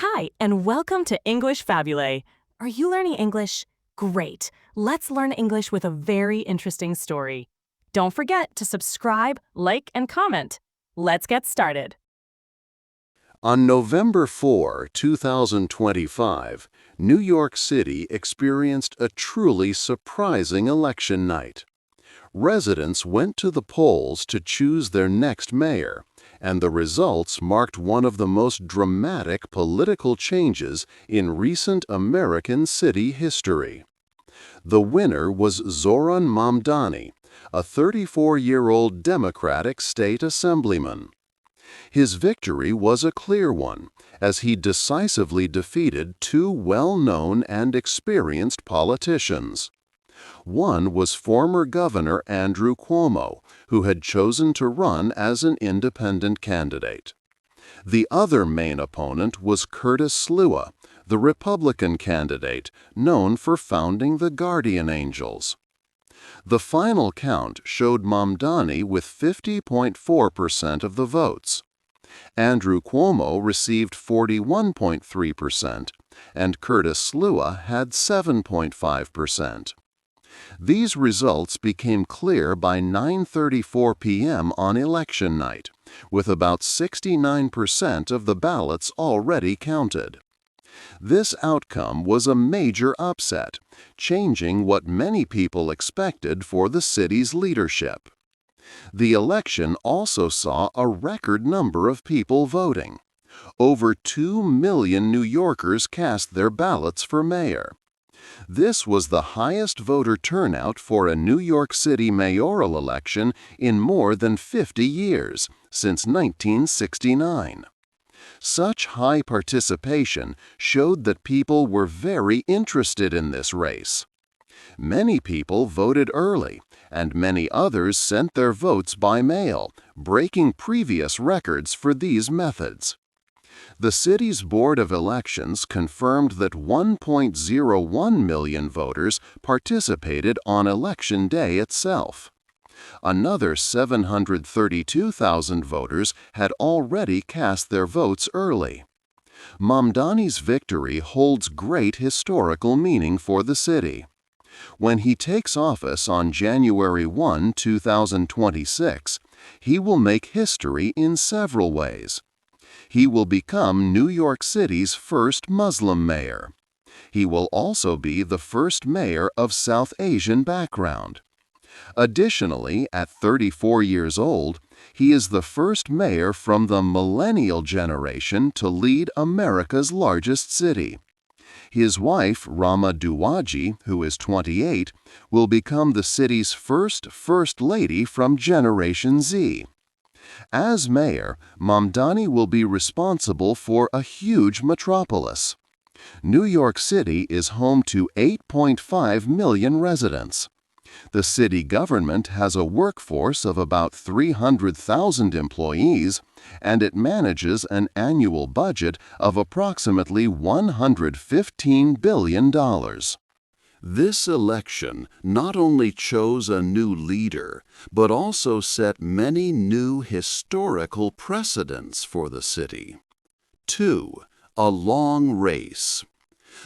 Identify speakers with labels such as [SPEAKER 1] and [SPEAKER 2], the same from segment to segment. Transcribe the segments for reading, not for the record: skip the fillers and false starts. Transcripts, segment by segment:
[SPEAKER 1] Hi, and welcome to English-Fabule. Are you learning English? Great. Let's learn English with a very interesting story. Don't forget to subscribe, like, and comment. Let's get started.
[SPEAKER 2] On November 4, 2025, New York City experienced a truly surprising election night. Residents went to the polls to choose their next mayor, and the results marked one of the most dramatic political changes in recent American city history. The winner was Zohran Mamdani, a 34-year-old Democratic state assemblyman. His victory was a clear one, as he decisively defeated two well-known and experienced politicians. One was former Governor Andrew Cuomo, who had chosen to run as an independent candidate. The other main opponent was Curtis Sliwa, the Republican candidate, known for founding the Guardian Angels. The final count showed Mamdani with 50.4% of the votes. Andrew Cuomo received 41.3%, and Curtis Sliwa had 7.5%. These results became clear by 9:34 p.m. on election night, with about 69% of the ballots already counted. This outcome was a major upset, changing what many people expected for the city's leadership. The election also saw a record number of people voting. Over 2 million New Yorkers cast their ballots for mayor. This was the highest voter turnout for a New York City mayoral election in more than 50 years, since 1969. Such high participation showed that people were very interested in this race. Many people voted early, and many others sent their votes by mail, breaking previous records for these methods. The city's Board of Elections confirmed that 1.01 million voters participated on Election Day itself. Another 732,000 voters had already cast their votes early. Mamdani's victory holds great historical meaning for the city. When he takes office on January 1, 2026, he will make history in several ways. He will become New York City's first Muslim mayor. He will also be the first mayor of South Asian background. Additionally, at 34 years old, he is the first mayor from the millennial generation to lead America's largest city. His wife, Rama Duwaji, who is 28, will become the city's First Lady from Generation Z. As mayor, Mamdani will be responsible for a huge metropolis. New York City is home to 8.5 million residents. The city government has a workforce of about 300,000 employees, and it manages an annual budget of approximately $115 billion. This election not only chose a new leader, but also set many new historical precedents for the city. 2. A long race.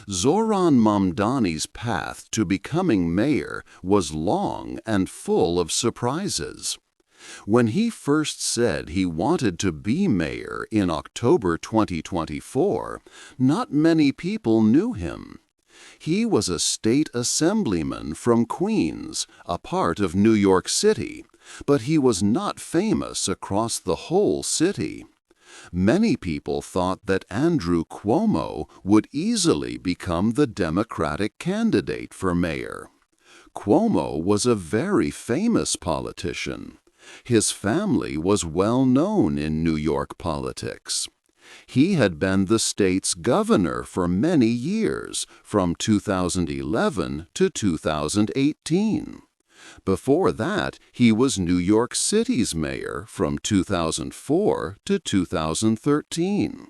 [SPEAKER 2] Zohran Mamdani's path to becoming mayor was long and full of surprises. When he first said he wanted to be mayor in October 2024, not many people knew him. He was a state assemblyman from Queens, a part of New York City, but he was not famous across the whole city. Many people thought that Andrew Cuomo would easily become the Democratic candidate for mayor. Cuomo was a very famous politician. His family was well known in New York politics. He had been the state's governor for many years, from 2011 to 2018. Before that, he was New York City's mayor from 2004 to 2013.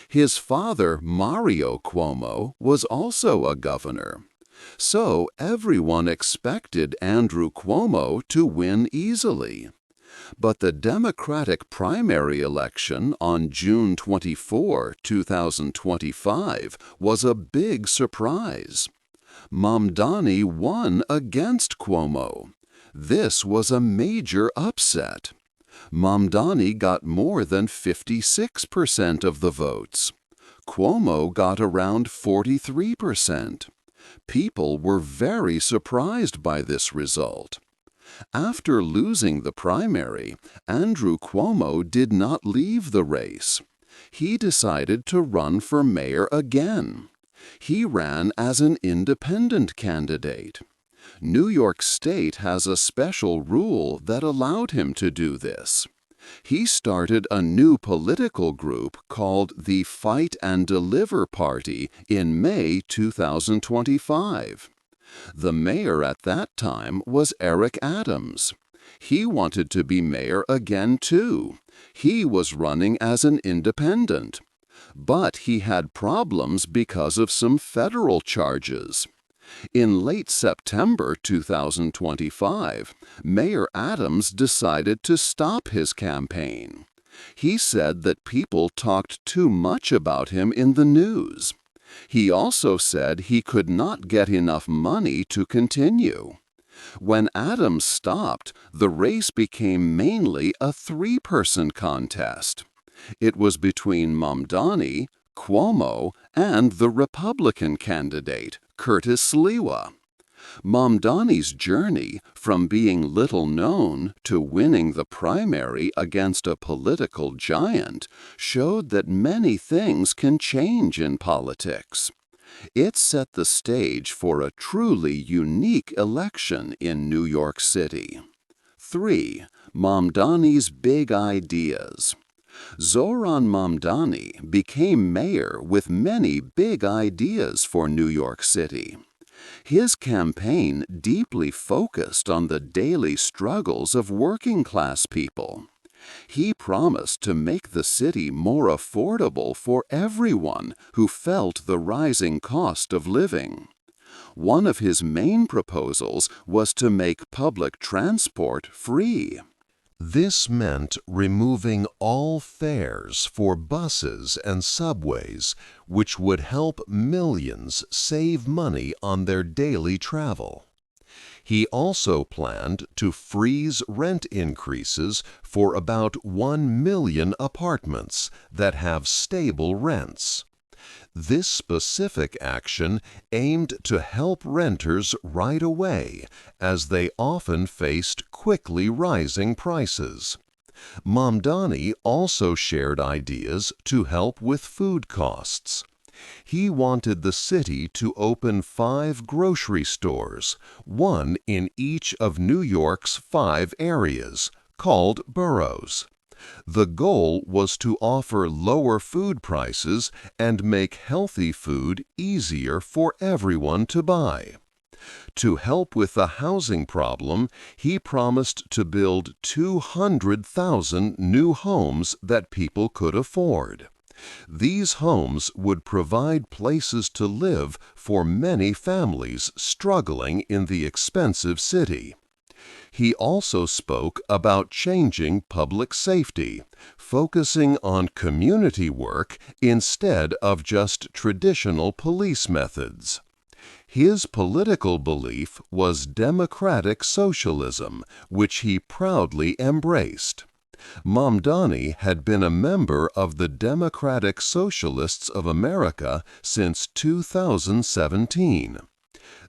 [SPEAKER 2] His father, Mario Cuomo, was also a governor. So everyone expected Andrew Cuomo to win easily. But the Democratic primary election on June 24, 2025 was a big surprise. Mamdani won against Cuomo. This was a major upset. Mamdani got more than 56% of the votes. Cuomo got around 43%. People were very surprised by this result. After losing the primary, Andrew Cuomo did not leave the race. He decided to run for mayor again. He ran as an independent candidate. New York State has a special rule that allowed him to do this. He started a new political group called the Fight and Deliver Party in May 2025. The mayor at that time was Eric Adams. He wanted to be mayor again too. He was running as an independent. But he had problems because of some federal charges. In late September 2025, Mayor Adams decided to stop his campaign. He said that people talked too much about him in the news. He also said he could not get enough money to continue. When Adams stopped, the race became mainly a three-person contest. It was between Mamdani, Cuomo, and the Republican candidate, Curtis Sliwa. Mamdani's journey from being little known to winning the primary against a political giant showed that many things can change in politics. It set the stage for a truly unique election in New York City. 3. Mamdani's big ideas. Zohran Mamdani became mayor with many big ideas for New York City. His campaign deeply focused on the daily struggles of working-class people. He promised to make the city more affordable for everyone who felt the rising cost of living. One of his main proposals was to make public transport free. This meant removing all fares for buses and subways, which would help millions save money on their daily travel. He also planned to freeze rent increases for about 1 million apartments that have stable rents. This specific action aimed to help renters right away, as they often faced quickly rising prices. Mamdani also shared ideas to help with food costs. He wanted the city to open 5 grocery stores, one in each of New York's 5 areas, called boroughs. The goal was to offer lower food prices and make healthy food easier for everyone to buy. To help with the housing problem, he promised to build 200,000 new homes that people could afford. These homes would provide places to live for many families struggling in the expensive city. He also spoke about changing public safety, focusing on community work instead of just traditional police methods. His political belief was democratic socialism, which he proudly embraced. Mamdani had been a member of the Democratic Socialists of America since 2017.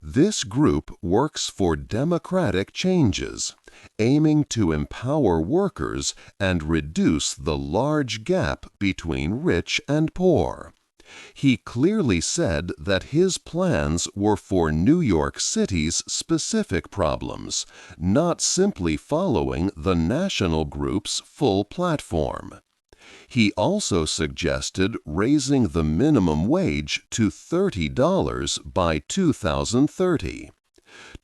[SPEAKER 2] This group works for democratic changes, aiming to empower workers and reduce the large gap between rich and poor. He clearly said that his plans were for New York City's specific problems, not simply following the national group's full platform. He also suggested raising the minimum wage to $30 by 2030.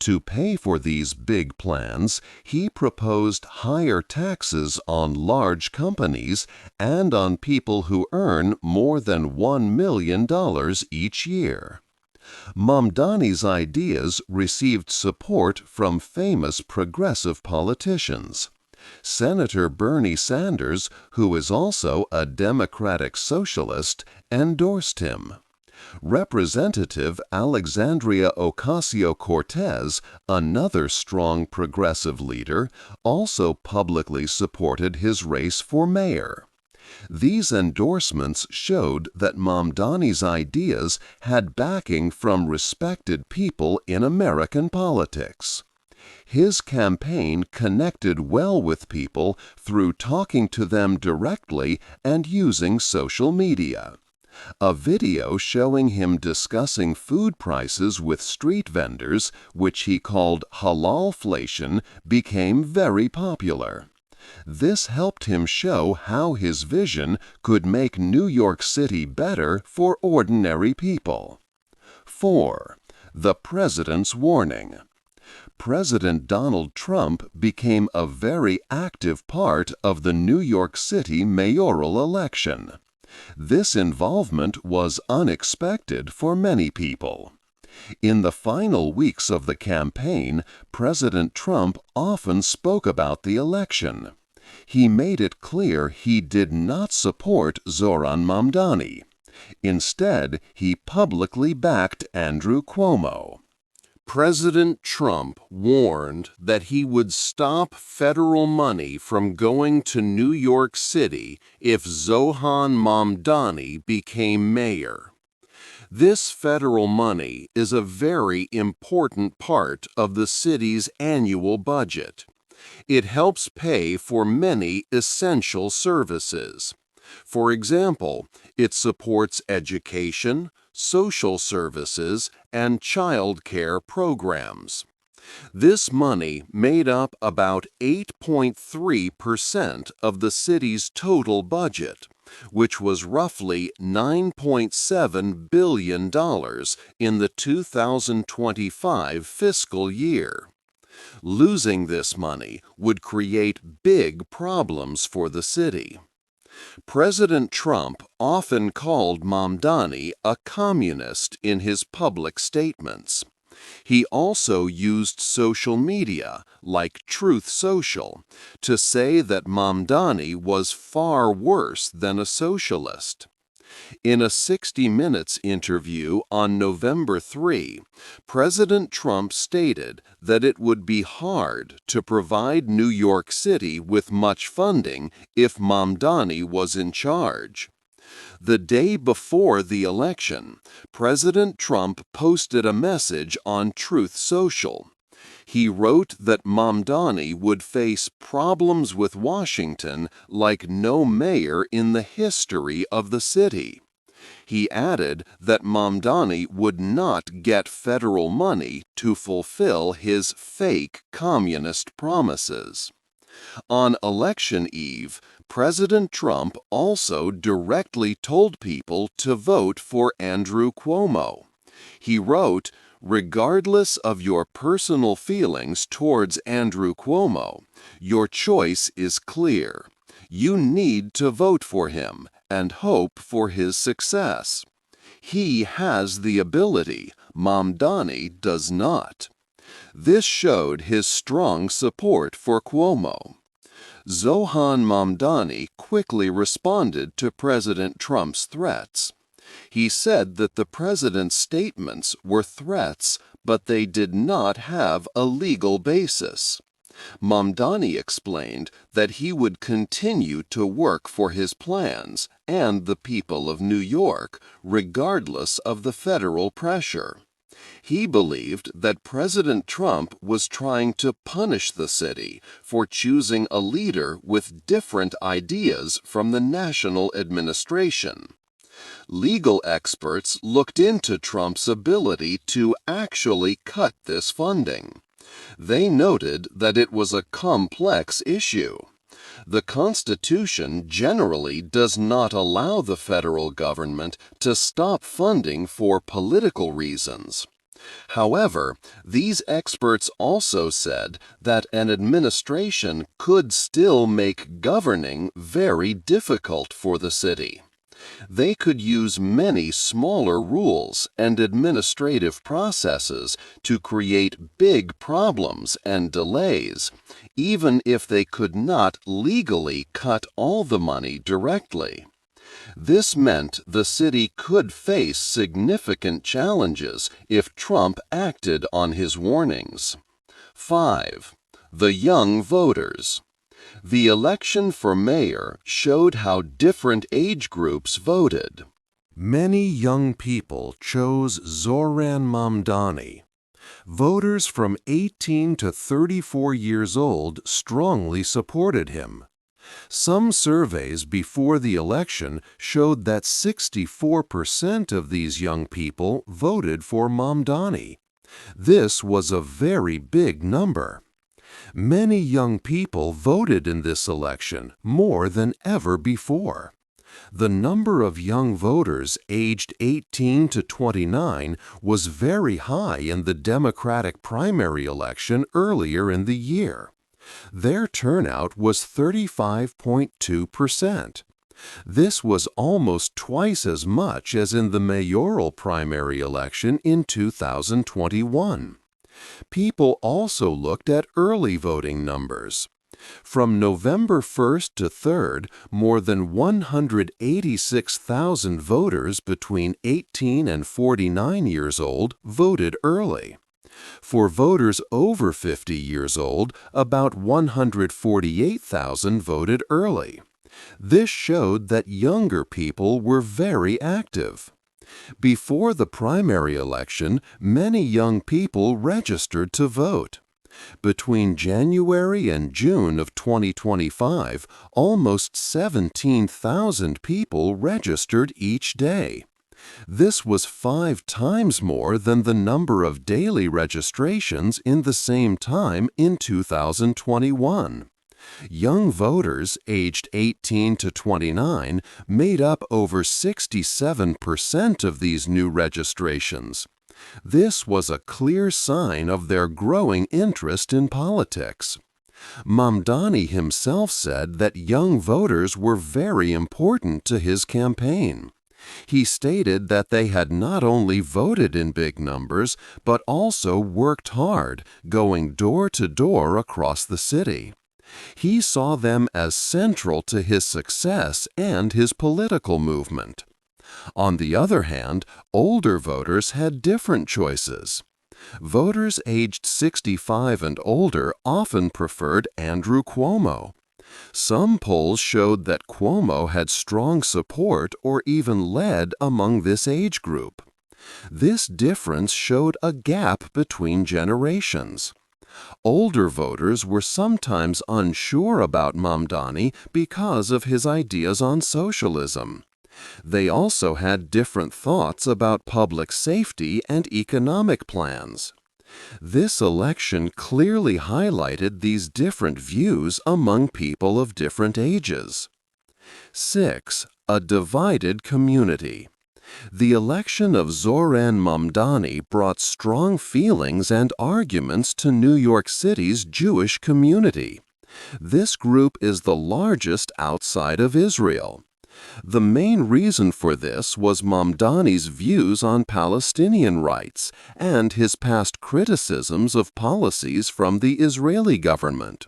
[SPEAKER 2] To pay for these big plans, he proposed higher taxes on large companies and on people who earn more than $1 million each year. Mamdani's ideas received support from famous progressive politicians. Senator Bernie Sanders, who is also a Democratic socialist, endorsed him. Representative Alexandria Ocasio-Cortez, another strong progressive leader, also publicly supported his race for mayor. These endorsements showed that Mamdani's ideas had backing from respected people in American politics. His campaign connected well with people through talking to them directly and using social media. A video showing him discussing food prices with street vendors, which he called halalflation, became very popular. This helped him show how his vision could make New York City better for ordinary people. 4. The President's Warning. President Donald Trump became a very active part of the New York City mayoral election. This involvement was unexpected for many people. In the final weeks of the campaign, President Trump often spoke about the election. He made it clear he did not support Zohran Mamdani. Instead, he publicly backed Andrew Cuomo. President Trump warned that he would stop federal money from going to New York City if Zohran Mamdani became mayor. This federal money is a very important part of the city's annual budget. It helps pay for many essential services. For example, it supports education, social services, and child care programs. This money made up about 8.3% of the city's total budget, which was roughly $9.7 billion in the 2025 fiscal year. Losing this money would create big problems for the city. President Trump often called Mamdani a communist in his public statements. He also used social media, like Truth Social, to say that Mamdani was far worse than a socialist. In a 60 Minutes interview on November 3, President Trump stated that it would be hard to provide New York City with much funding if Mamdani was in charge. The day before the election, President Trump posted a message on Truth Social. He wrote that Mamdani would face problems with Washington like no mayor in the history of the city. He added that Mamdani would not get federal money to fulfill his fake communist promises. On election eve, President Trump also directly told people to vote for Andrew Cuomo. He wrote, "Regardless of your personal feelings towards Andrew Cuomo, your choice is clear. You need to vote for him and hope for his success. He has the ability, Mamdani does not." This showed his strong support for Cuomo. Zohran Mamdani quickly responded to President Trump's threats. He said that the president's statements were threats, but they did not have a legal basis. Mamdani explained that he would continue to work for his plans and the people of New York, regardless of the federal pressure. He believed that President Trump was trying to punish the city for choosing a leader with different ideas from the national administration. Legal experts looked into Trump's ability to actually cut this funding. They noted that it was a complex issue. The Constitution generally does not allow the federal government to stop funding for political reasons. However, these experts also said that an administration could still make governing very difficult for the city. They could use many smaller rules and administrative processes to create big problems and delays, even if they could not legally cut all the money directly. This meant the city could face significant challenges if Trump acted on his warnings. 5. The young voters. The election for mayor showed how different age groups voted. Many young people chose Zohran Mamdani. Voters from 18 to 34 years old strongly supported him. Some surveys before the election showed that 64% of these young people voted for Mamdani. This was a very big number. Many young people voted in this election, more than ever before. The number of young voters aged 18 to 29 was very high in the Democratic primary election earlier in the year. Their turnout was 35.2%. This was almost twice as much as in the mayoral primary election in 2021. People also looked at early voting numbers. From November 1st to 3rd, more than 186,000 voters between 18 and 49 years old voted early. For voters over 50 years old, about 148,000 voted early. This showed that younger people were very active. Before the primary election, many young people registered to vote. Between January and June of 2025, almost 17,000 people registered each day. This was 5 times more than the number of daily registrations in the same time in 2021. Young voters aged 18 to 29 made up over 67% of these new registrations. This was a clear sign of their growing interest in politics. Mamdani himself said that young voters were very important to his campaign. He stated that they had not only voted in big numbers, but also worked hard, going door to door across the city. He saw them as central to his success and his political movement. On the other hand, older voters had different choices. Voters aged 65 and older often preferred Andrew Cuomo. Some polls showed that Cuomo had strong support or even led among this age group. This difference showed a gap between generations. Older voters were sometimes unsure about Mamdani because of his ideas on socialism. They also had different thoughts about public safety and economic plans. This election clearly highlighted these different views among people of different ages. 6. A divided community. The election of Zohran Mamdani brought strong feelings and arguments to New York City's Jewish community. This group is the largest outside of Israel. The main reason for this was Mamdani's views on Palestinian rights and his past criticisms of policies from the Israeli government.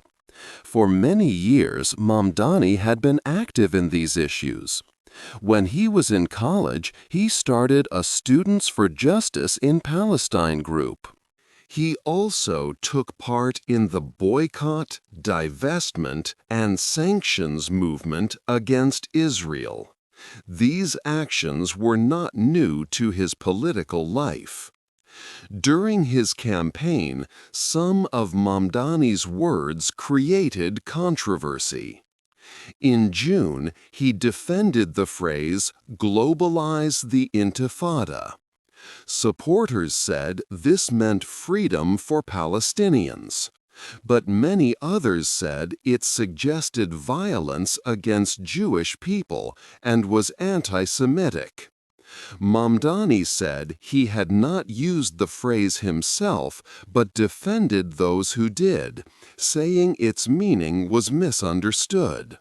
[SPEAKER 2] For many years, Mamdani had been active in these issues. When he was in college, he started a Students for Justice in Palestine group. He also took part in the boycott, divestment, and sanctions movement against Israel. These actions were not new to his political life. During his campaign, some of Mamdani's words created controversy. In June, he defended the phrase, "globalize the Intifada." Supporters said this meant freedom for Palestinians, but many others said it suggested violence against Jewish people and was anti-Semitic. Mamdani said he had not used the phrase himself, but defended those who did, saying its meaning was misunderstood.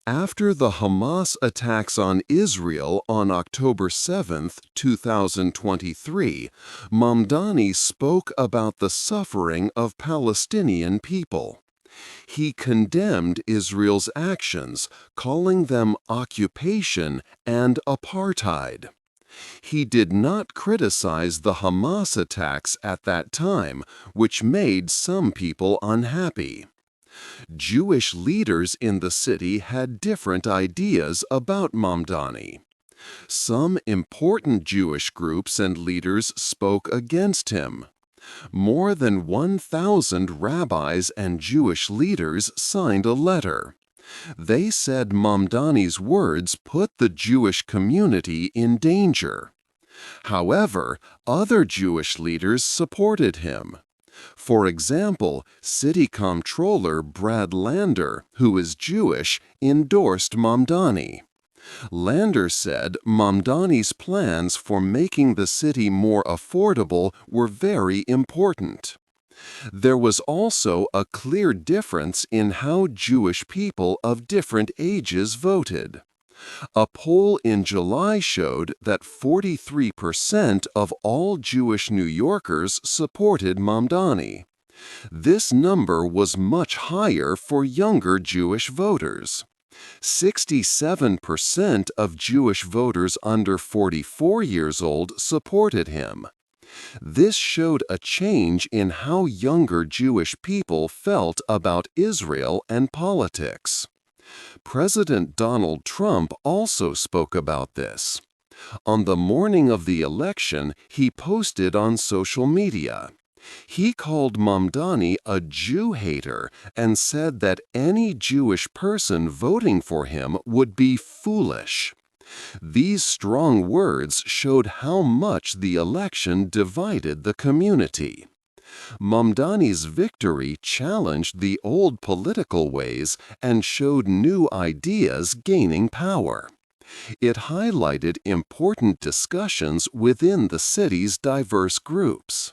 [SPEAKER 2] After the Hamas attacks on Israel on October 7, 2023, Mamdani spoke about the suffering of Palestinian people. He condemned Israel's actions, calling them occupation and apartheid. He did not criticize the Hamas attacks at that time, which made some people unhappy. Jewish leaders in the city had different ideas about Mamdani. Some important Jewish groups and leaders spoke against him. More than 1,000 rabbis and Jewish leaders signed a letter. They said Mamdani's words put the Jewish community in danger. However, other Jewish leaders supported him. For example, City Comptroller Brad Lander, who is Jewish, endorsed Mamdani. Lander said Mamdani's plans for making the city more affordable were very important. There was also a clear difference in how Jewish people of different ages voted. A poll in July showed that 43% of all Jewish New Yorkers supported Mamdani. This number was much higher for younger Jewish voters. 67% of Jewish voters under 44 years old supported him. This showed a change in how younger Jewish people felt about Israel and politics. President Donald Trump also spoke about this. On the morning of the election, he posted on social media. He called Mamdani a Jew hater and said that any Jewish person voting for him would be foolish. These strong words showed how much the election divided the community. Mamdani's victory challenged the old political ways and showed new ideas gaining power. It highlighted important discussions within the city's diverse groups.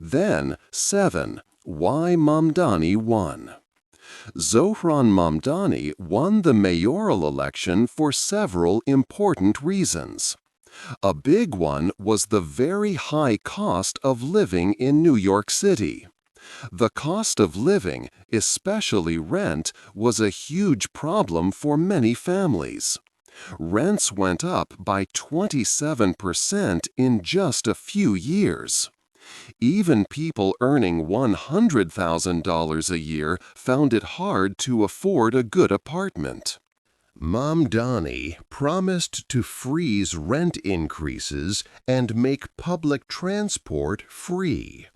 [SPEAKER 2] Then, 7. Why Mamdani won. Zohran Mamdani won the mayoral election for several important reasons. A big one was the very high cost of living in New York City. The cost of living, especially rent, was a huge problem for many families. Rents went up by 27% in just a few years. Even people earning $100,000 a year found it hard to afford a good apartment. Mamdani promised to freeze rent increases and make public transport free.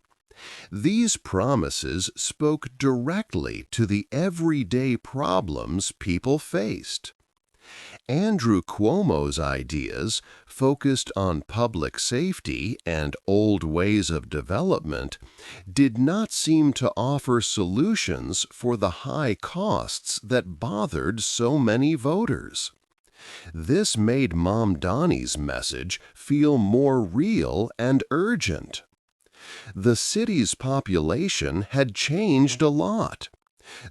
[SPEAKER 2] These promises spoke directly to the everyday problems people faced. Andrew Cuomo's ideas, focused on public safety and old ways of development, did not seem to offer solutions for the high costs that bothered so many voters. This made Mamdani's message feel more real and urgent. The city's population had changed a lot.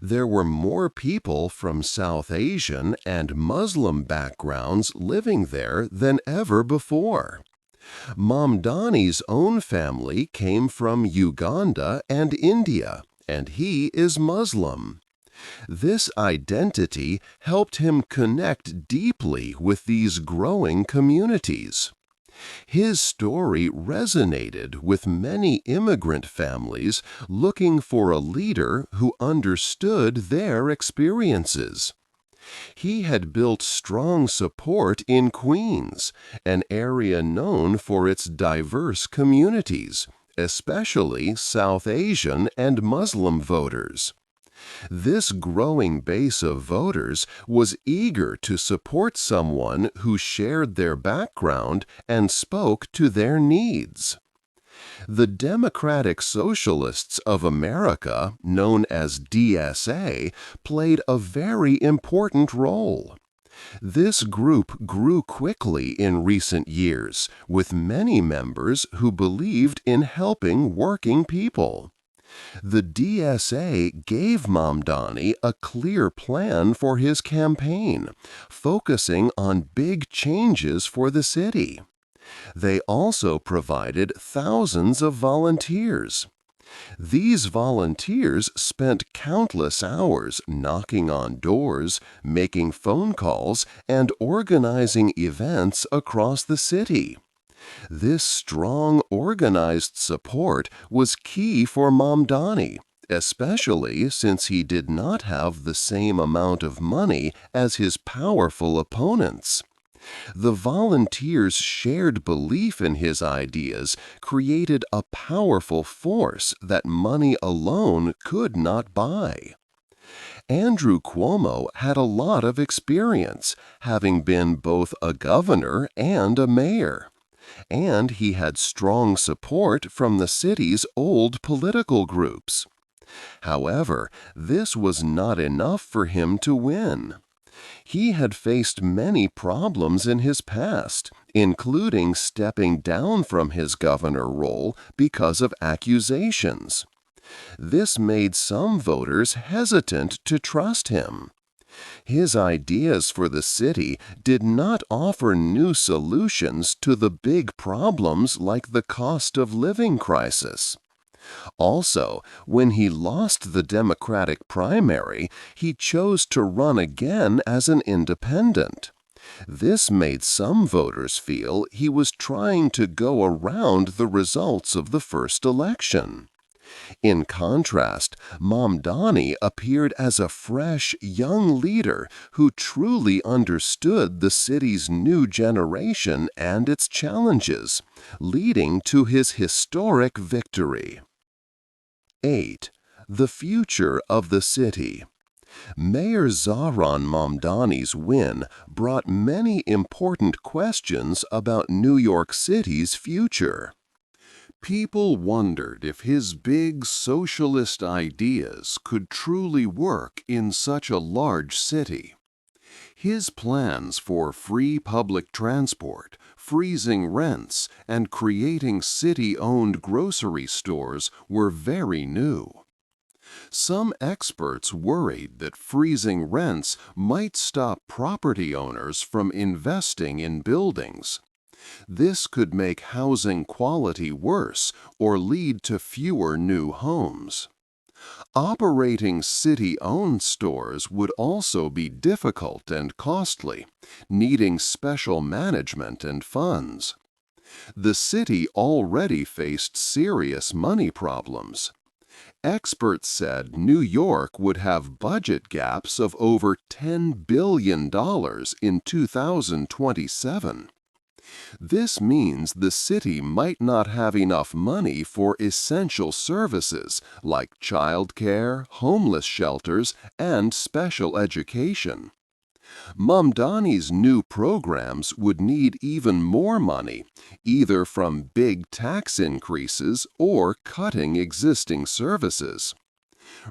[SPEAKER 2] There were more people from South Asian and Muslim backgrounds living there than ever before. Mamdani's own family came from Uganda and India, and he is Muslim. This identity helped him connect deeply with these growing communities. His story resonated with many immigrant families looking for a leader who understood their experiences. He had built strong support in Queens, an area known for its diverse communities, especially South Asian and Muslim voters. This growing base of voters was eager to support someone who shared their background and spoke to their needs. The Democratic Socialists of America, known as DSA, played a very important role. This group grew quickly in recent years, with many members who believed in helping working people. The DSA gave Mamdani a clear plan for his campaign, focusing on big changes for the city. They also provided thousands of volunteers. These volunteers spent countless hours knocking on doors, making phone calls, and organizing events across the city. This strong, organized support was key for Mamdani, especially since he did not have the same amount of money as his powerful opponents. The volunteers' shared belief in his ideas created a powerful force that money alone could not buy. Andrew Cuomo had a lot of experience, having been both a governor and a mayor. And he had strong support from the city's old political groups. However, this was not enough for him to win. He had faced many problems in his past, including stepping down from his governor role because of accusations. This made some voters hesitant to trust him. His ideas for the city did not offer new solutions to the big problems like the cost of living crisis. Also, when he lost the Democratic primary, he chose to run again as an independent. This made some voters feel he was trying to go around the results of the first election. In contrast, Mamdani appeared as a fresh, young leader who truly understood the city's new generation and its challenges, leading to his historic victory. 8. The future of the city. Mayor Zohran Mamdani's win brought many important questions about New York City's future. People wondered if his big socialist ideas could truly work in such a large city. His plans for free public transport, freezing rents, and creating city-owned grocery stores were very new. Some experts worried that freezing rents might stop property owners from investing in buildings. This could make housing quality worse or lead to fewer new homes. Operating city-owned stores would also be difficult and costly, needing special management and funds. The city already faced serious money problems. Experts said New York would have budget gaps of over $10 billion in 2027. This means the city might not have enough money for essential services like childcare, homeless shelters, and special education. Mamdani's new programs would need even more money, either from big tax increases or cutting existing services.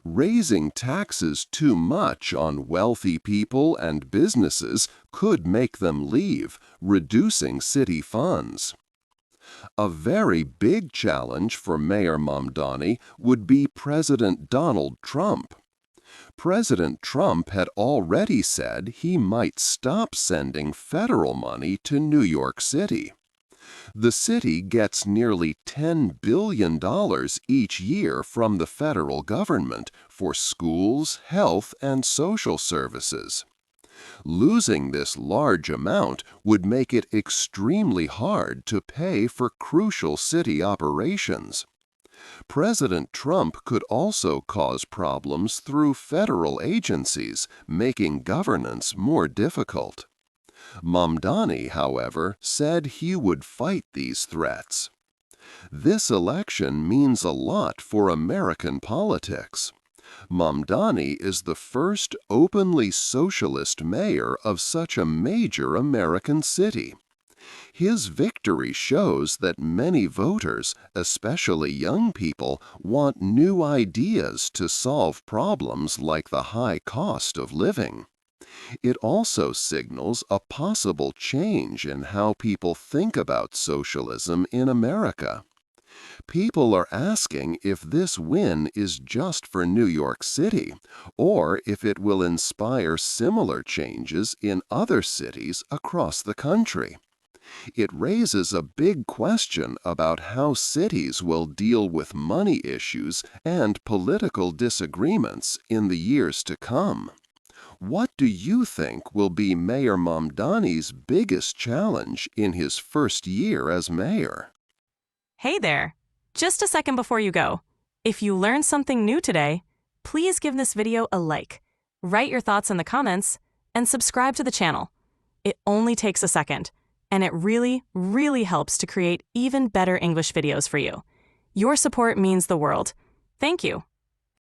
[SPEAKER 2] Raising taxes too much on wealthy people and businesses could make them leave, reducing city funds. A very big challenge for Mayor Mamdani would be President Donald Trump. President Trump had already said he might stop sending federal money to New York City. The city gets nearly $10 billion each year from the federal government for schools, health, and social services. Losing this large amount would make it extremely hard to pay for crucial city operations. President Trump could also cause problems through federal agencies, making governance more difficult. Mamdani, however, said he would fight these threats. This election means a lot for American politics. Mamdani is the first openly socialist mayor of such a major American city. His victory shows that many voters, especially young people, want new ideas to solve problems like the high cost of living. It also signals a possible change in how people think about socialism in America. People are asking if this win is just for New York City, or if it will inspire similar changes in other cities across the country. It raises a big question about how cities will deal with money issues and political disagreements in the years to come. What do you think will be Mayor Mamdani's biggest challenge in his first year as mayor?
[SPEAKER 1] Hey there! Just a second before you go. If you learned something new today, please give this video a like, write your thoughts in the comments, and subscribe to the channel. It only takes a second, and it really, really helps to create even better English videos for you. Your support means the world. Thank you.